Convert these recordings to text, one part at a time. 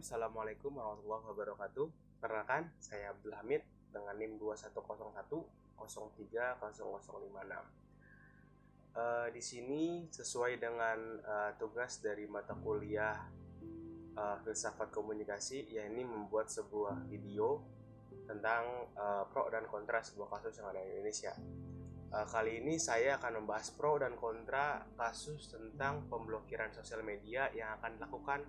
Assalamualaikum warahmatullahi wabarakatuh. Perkenalkan, saya Abdul Hamid dengan NIM 2101 030056. Di sini sesuai dengan tugas dari mata kuliah filsafat komunikasi, yakni membuat sebuah video tentang pro dan kontra sebuah kasus yang ada di Indonesia. Kali ini saya akan membahas pro dan kontra kasus tentang pemblokiran sosial media yang akan dilakukan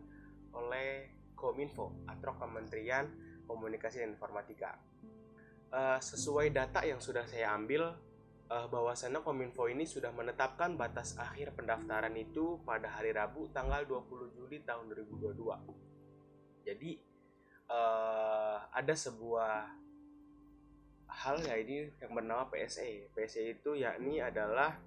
oleh Kominfo atau Kementerian Komunikasi dan Informatika. Sesuai data yang sudah saya ambil, bahwasannya Kominfo ini sudah menetapkan batas akhir pendaftaran itu pada hari Rabu tanggal 20 Juli tahun 2022. Jadi ada sebuah hal ini yang bernama PSE. PSE itu yakni adalah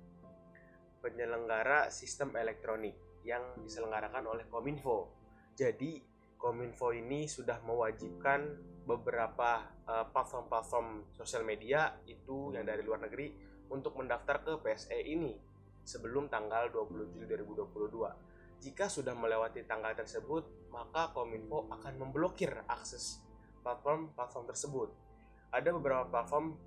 penyelenggara sistem elektronik yang diselenggarakan oleh Kominfo. Jadi Kominfo ini sudah mewajibkan beberapa platform-platform sosial media itu yang dari luar negeri untuk mendaftar ke PSE ini sebelum tanggal 20 Juli 2022. Jika sudah melewati tanggal tersebut, maka Kominfo akan memblokir akses platform-platform tersebut. Ada beberapa platform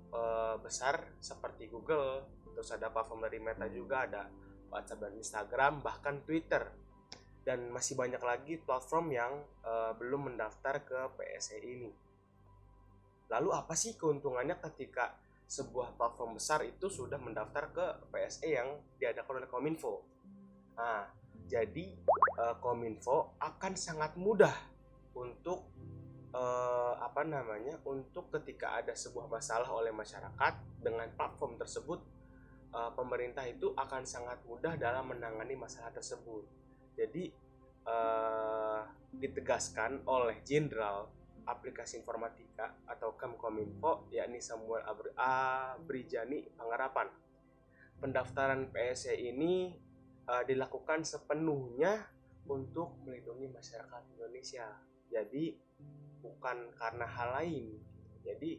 besar seperti Google, terus ada platform dari Meta juga, ada WhatsApp dan Instagram, bahkan Twitter. Dan masih banyak lagi platform yang belum mendaftar ke PSE ini. Lalu apa sih keuntungannya ketika sebuah platform besar itu sudah mendaftar ke PSE yang diadakan oleh Kominfo? Nah, jadi Kominfo akan sangat mudah untuk untuk ketika ada sebuah masalah oleh masyarakat dengan platform tersebut, pemerintah itu akan sangat mudah dalam menangani masalah tersebut. Jadi ditegaskan oleh Jenderal Aplikasi Informatika atau Kominfo, yakni Samuel Abrijani Panggarapan. Pendaftaran PSE ini dilakukan sepenuhnya untuk melindungi masyarakat Indonesia. Jadi bukan karena hal lain. Jadi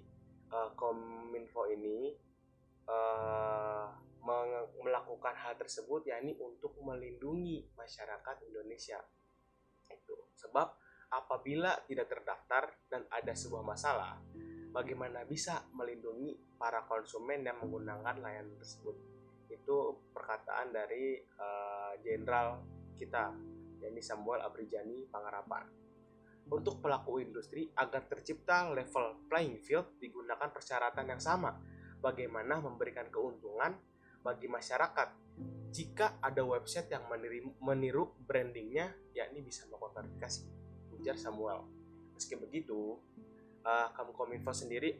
Kominfo ini melakukan hal tersebut yakni untuk melindungi masyarakat Indonesia. Itu sebab apabila tidak terdaftar dan ada sebuah masalah, bagaimana bisa melindungi para konsumen yang menggunakan layanan tersebut? Itu perkataan dari jenderal kita, yakni Samuel Abrijani Panggarapan. Untuk pelaku industri, agar tercipta level playing field, digunakan persyaratan yang sama. Bagaimana memberikan keuntungan bagi masyarakat jika ada website yang meniru brandingnya, yakni bisa melakukan verifikasi, ujar Samuel. Meski begitu, Kominfo sendiri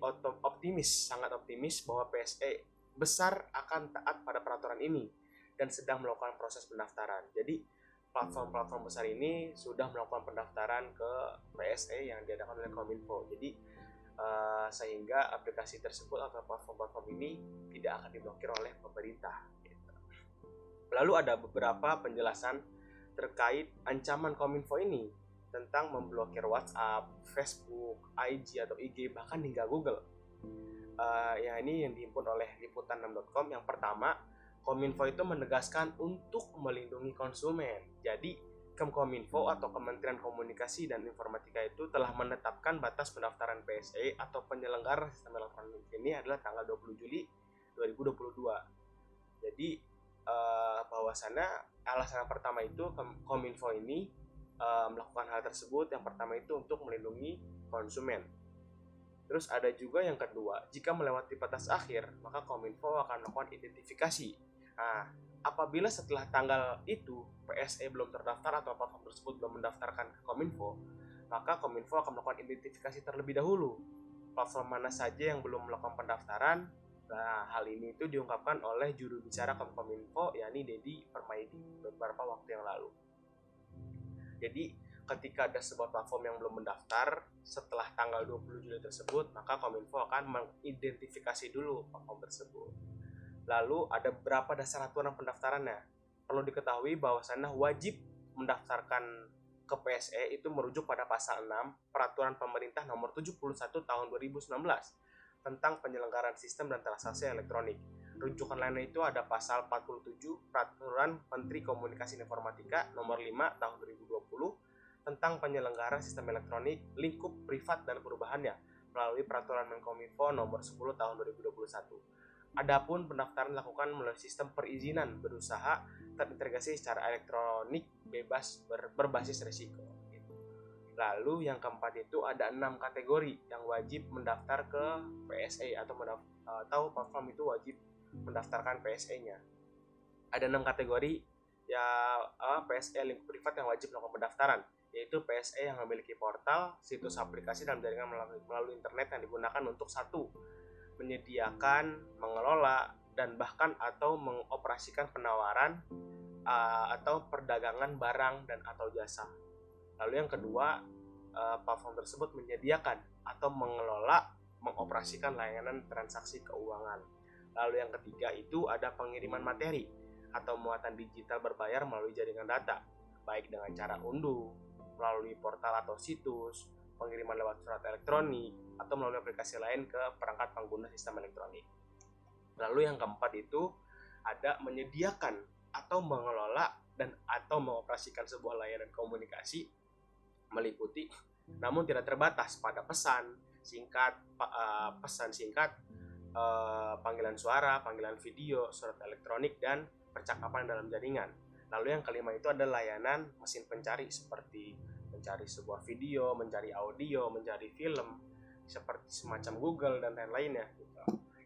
sangat optimis bahwa PSE besar akan taat pada peraturan ini dan sedang melakukan proses pendaftaran. Jadi platform-platform besar ini sudah melakukan pendaftaran ke PSE yang diadakan oleh Kominfo. Jadi sehingga aplikasi tersebut atau platform-platform ini tidak akan diblokir oleh pemerintah. Lalu ada beberapa penjelasan terkait ancaman Kominfo ini tentang memblokir WhatsApp, Facebook, IG atau IG, bahkan hingga Google. Ini yang dihimpun oleh liputan6.com. Yang pertama, Kominfo itu menegaskan untuk melindungi konsumen. Jadi Kominfo atau Kementerian Komunikasi dan Informatika itu telah menetapkan batas pendaftaran PSE atau penyelenggara sistem elektronik ini adalah tanggal 20 Juli 2022. Jadi bahwasannya alasan pertama itu Kominfo ini melakukan hal tersebut, yang pertama itu untuk melindungi konsumen. Terus ada juga yang kedua, jika melewati batas akhir, maka Kominfo akan melakukan identifikasi. Nah, apabila setelah tanggal itu PSE belum terdaftar atau platform tersebut belum mendaftarkan ke Kominfo, maka Kominfo akan melakukan identifikasi terlebih dahulu. Platform mana saja yang belum melakukan pendaftaran. Nah, hal ini itu diungkapkan oleh juru bicara Kominfo, yakni Dedi Permaidi, beberapa waktu yang lalu. Jadi ketika ada sebuah platform yang belum mendaftar setelah tanggal 20 Juli tersebut, maka Kominfo akan mengidentifikasi dulu platform tersebut. Lalu ada beberapa dasar aturan pendaftarannya. Perlu diketahui bahwasannya wajib mendaftarkan ke PSE itu merujuk pada pasal 6 Peraturan Pemerintah Nomor 71 Tahun 2019 tentang penyelenggaraan sistem dan transaksi elektronik. Rujukan lainnya itu ada pasal 47 Peraturan Menteri Komunikasi dan Informatika Nomor 5 Tahun 2020 tentang penyelenggaraan sistem elektronik, lingkup privat dan perubahannya melalui Peraturan Menkominfo Nomor 10 Tahun 2021. Adapun pendaftaran dilakukan melalui sistem perizinan berusaha terintegrasi secara elektronik bebas berbasis risiko. Lalu yang keempat itu ada 6 kategori yang wajib mendaftar ke PSE atau platform itu wajib mendaftarkan PSE-nya. Ada 6 kategori ya PSE lingkup privat yang wajib melakukan pendaftaran, yaitu PSE yang memiliki portal, situs aplikasi dan jaringan melalui internet yang digunakan untuk satu, menyediakan, mengelola, dan bahkan atau mengoperasikan penawaran atau perdagangan barang dan atau jasa. Lalu yang kedua, platform tersebut menyediakan atau mengelola, mengoperasikan layanan transaksi keuangan. Lalu yang ketiga itu ada pengiriman materi atau muatan digital berbayar melalui jaringan data, baik dengan cara unduh, melalui portal atau situs, pengiriman lewat surat elektronik, atau melalui aplikasi lain ke perangkat pengguna sistem elektronik. Lalu yang keempat itu ada menyediakan atau mengelola dan atau mengoperasikan sebuah layanan komunikasi meliputi namun tidak terbatas pada pesan singkat, panggilan suara, panggilan video, surat elektronik, dan percakapan dalam jaringan. Lalu yang kelima itu ada layanan mesin pencari seperti mencari sebuah video, mencari audio, mencari film, seperti semacam Google dan lain-lainnya.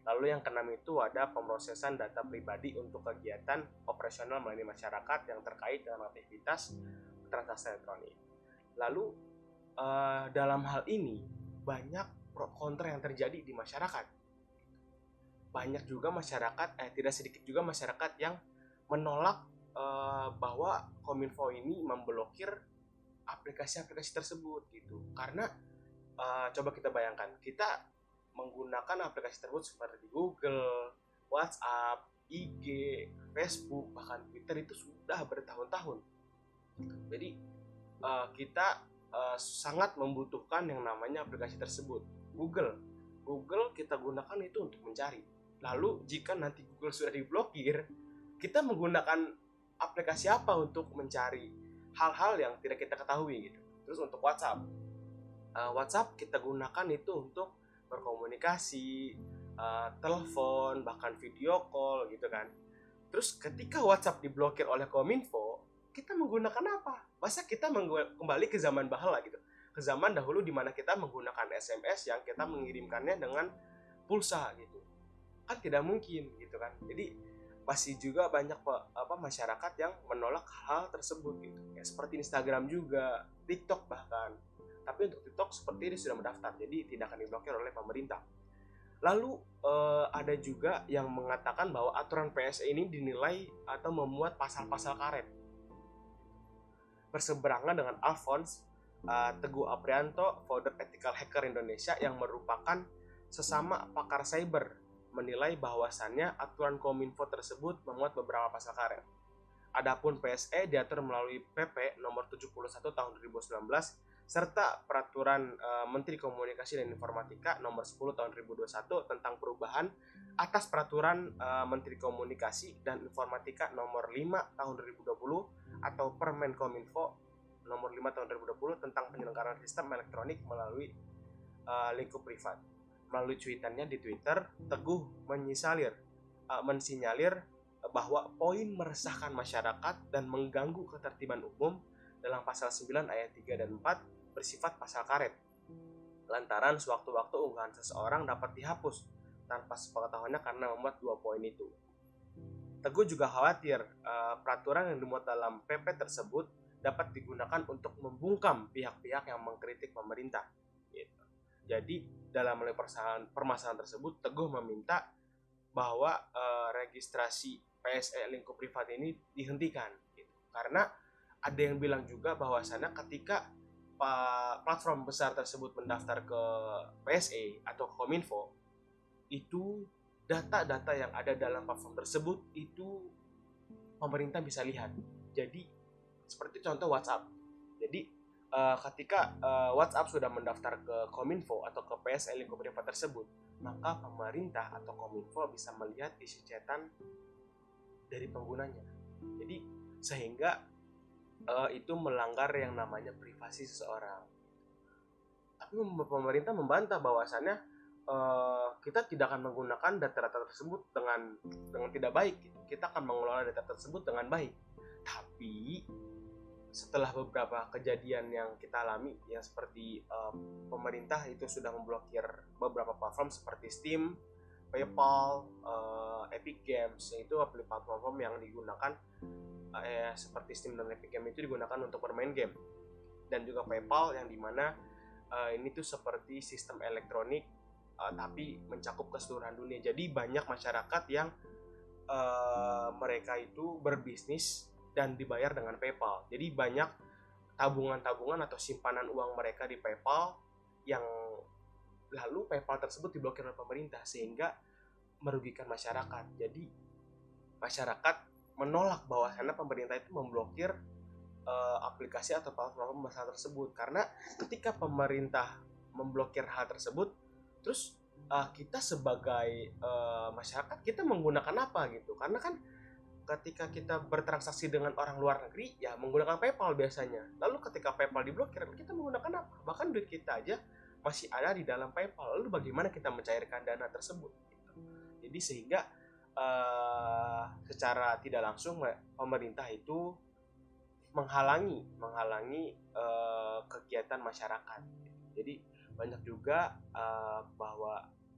Lalu yang keenam itu ada pemrosesan data pribadi untuk kegiatan operasional melayani masyarakat yang terkait dengan aktivitas transaksi elektronik. Lalu dalam hal ini banyak pro kontra yang terjadi di masyarakat. Banyak juga masyarakat, tidak sedikit juga masyarakat yang menolak bahwa Kominfo ini memblokir aplikasi-aplikasi tersebut gitu. Karena coba kita bayangkan, kita menggunakan aplikasi tersebut seperti Google, WhatsApp, IG, Facebook, bahkan Twitter itu sudah bertahun-tahun. Jadi kita sangat membutuhkan yang namanya aplikasi tersebut. Google kita gunakan itu untuk mencari. Lalu jika nanti Google sudah diblokir, kita menggunakan aplikasi apa untuk mencari hal-hal yang tidak kita ketahui gitu. Terus untuk WhatsApp kita gunakan itu untuk berkomunikasi, telepon, bahkan video call gitu kan. Terus ketika WhatsApp diblokir oleh Kominfo, kita menggunakan apa? Masa kita kembali ke zaman bahala gitu, ke zaman dahulu di mana kita menggunakan SMS yang kita mengirimkannya dengan pulsa gitu, kan tidak mungkin gitu kan. Jadi pasti juga banyak masyarakat yang menolak hal tersebut gitu. Ya, seperti Instagram juga, TikTok bahkan. Tapi untuk TikTok seperti ini sudah mendaftar, jadi tidak akan diblokir oleh pemerintah. Lalu ada juga yang mengatakan bahwa aturan PSE ini dinilai atau memuat pasal-pasal karet. Berseberangan dengan Alphonse Teguh Aprianto, founder Ethical Hacker Indonesia yang merupakan sesama pakar cyber, menilai bahwasannya aturan Kominfo tersebut memuat beberapa pasal karet. Adapun PSE diatur melalui PP nomor 71 tahun 2019 serta Peraturan Menteri Komunikasi dan Informatika nomor 10 tahun 2021 tentang perubahan atas Peraturan Menteri Komunikasi dan Informatika nomor 5 tahun 2020 atau Permen Kominfo nomor 5 tahun 2020 tentang penyelenggaraan sistem elektronik melalui lingkup privat. Melalui cuitannya di Twitter, Teguh mensinyalir bahwa poin meresahkan masyarakat dan mengganggu ketertiban umum dalam pasal 9 ayat 3 dan 4 bersifat pasal karet. Lantaran sewaktu-waktu unggahan seseorang dapat dihapus tanpa sepengetahuannya karena memuat dua poin itu. Teguh juga khawatir peraturan yang dimuat dalam PP tersebut dapat digunakan untuk membungkam pihak-pihak yang mengkritik pemerintah. Gitu. Jadi dalam permasalahan tersebut, Teguh meminta bahwa registrasi PSE lingkup privat ini dihentikan. Gitu. Karena ada yang bilang juga bahwasannya ketika platform besar tersebut mendaftar ke PSE atau Kominfo, itu data-data yang ada dalam platform tersebut itu pemerintah bisa lihat. Jadi seperti contoh WhatsApp. Jadi ketika WhatsApp sudah mendaftar ke Kominfo atau ke PSE lingkup privat tersebut, maka pemerintah atau Kominfo bisa melihat isi chatan dari penggunanya. Jadi sehingga itu melanggar yang namanya privasi seseorang. Tapi pemerintah membantah bahwasannya kita tidak akan menggunakan data-data tersebut dengan tidak baik. Kita akan mengelola data tersebut dengan baik. Tapi setelah beberapa kejadian yang kita alami, yang seperti pemerintah itu sudah memblokir beberapa platform seperti Steam, PayPal, Epic Games, itu platform yang digunakan seperti Steam dan Epic Games itu digunakan untuk bermain game, dan juga PayPal yang dimana ini tuh seperti sistem elektronik tapi mencakup keseluruhan dunia. Jadi banyak masyarakat yang mereka itu berbisnis dan dibayar dengan PayPal. Jadi banyak tabungan-tabungan atau simpanan uang mereka di PayPal yang lalu PayPal tersebut diblokir oleh pemerintah sehingga merugikan masyarakat. Jadi masyarakat menolak bahwasannya pemerintah itu memblokir aplikasi atau platform besar tersebut, karena ketika pemerintah memblokir hal tersebut, terus kita sebagai masyarakat kita menggunakan apa gitu? Karena kan ketika kita bertransaksi dengan orang luar negeri ya menggunakan PayPal biasanya. Lalu ketika PayPal diblokir, kita menggunakan apa? Bahkan duit kita aja masih ada di dalam PayPal. Lalu bagaimana kita mencairkan dana tersebut? Gitu. Jadi sehingga secara tidak langsung pemerintah itu menghalangi kegiatan masyarakat. Jadi banyak juga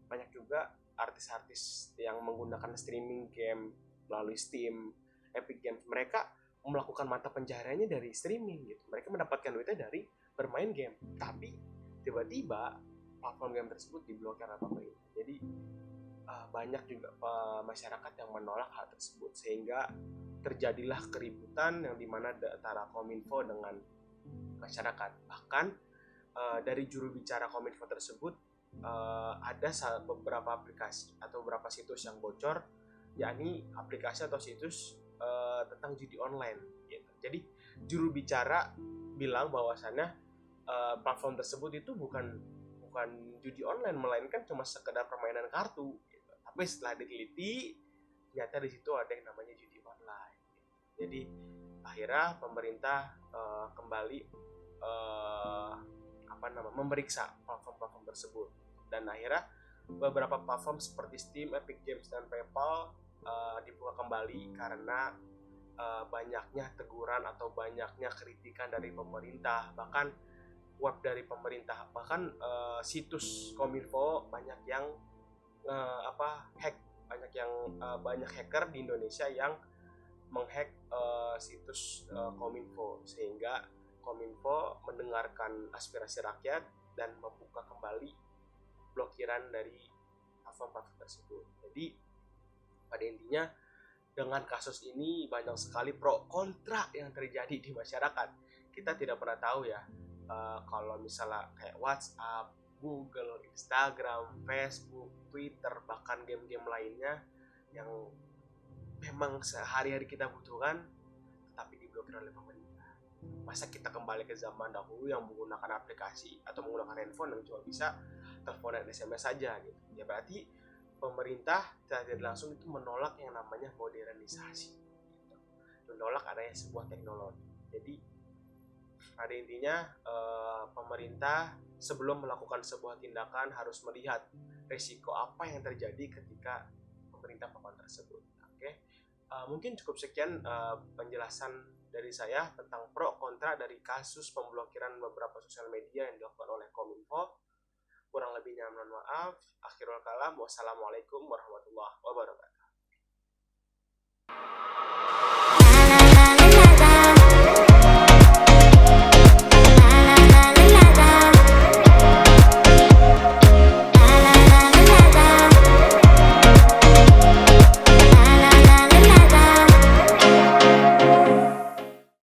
banyak juga artis-artis yang menggunakan streaming game melalui Steam, Epic Games. Mereka melakukan mata pencahariannya dari streaming gitu. Mereka mendapatkan duitnya dari bermain game. Tapi tiba-tiba platform game tersebut diblokir oleh pemerintah. Jadi banyak juga masyarakat yang menolak hal tersebut sehingga terjadilah keributan yang dimana antara Kominfo dengan masyarakat. Bahkan dari juru bicara Kominfo tersebut ada beberapa aplikasi atau beberapa situs yang bocor, yakni aplikasi atau situs tentang judi online gitu. Jadi juru bicara bilang bahwasannya platform tersebut itu bukan judi online, melainkan cuma sekedar permainan kartu gitu. Tapi setelah diteliti ternyata di situ ada yang namanya judi online. Jadi akhirnya pemerintah kembali memeriksa platform-platform tersebut, dan akhirnya beberapa platform seperti Steam, Epic Games, dan PayPal dibuka kembali karena banyaknya teguran atau banyaknya kritikan dari pemerintah. Bahkan web dari pemerintah, bahkan situs Kominfo banyak yang hack, banyak hacker di Indonesia yang menghack situs Kominfo, sehingga Kominfo mendengarkan aspirasi rakyat dan membuka kembali blokiran dari platform-platform tersebut. Jadi pada intinya dengan kasus ini banyak sekali pro kontra yang terjadi di masyarakat. Kita tidak pernah tahu ya kalau misalnya kayak WhatsApp, Google, Instagram, Facebook, Twitter, bahkan game-game lainnya yang memang sehari-hari kita butuhkan tapi diblokir oleh pemerintah. Masa kita kembali ke zaman dahulu yang menggunakan aplikasi atau menggunakan handphone yang cuma bisa telepon dan SMS saja gitu. Ya berarti pemerintah tidak langsung itu menolak yang namanya modernisasi gitu. Menolak adanya sebuah teknologi. Jadi pada intinya pemerintah sebelum melakukan sebuah tindakan harus melihat resiko apa yang terjadi ketika pemerintah melakukan tersebut. Oke. Mungkin cukup sekian penjelasan dari saya tentang pro kontra dari kasus pemblokiran beberapa sosial media yang dilakukan oleh Kominfo. Kurang lebihnya mohon maaf. Akhirul kalam, wassalamualaikum warahmatullahi wabarakatuh.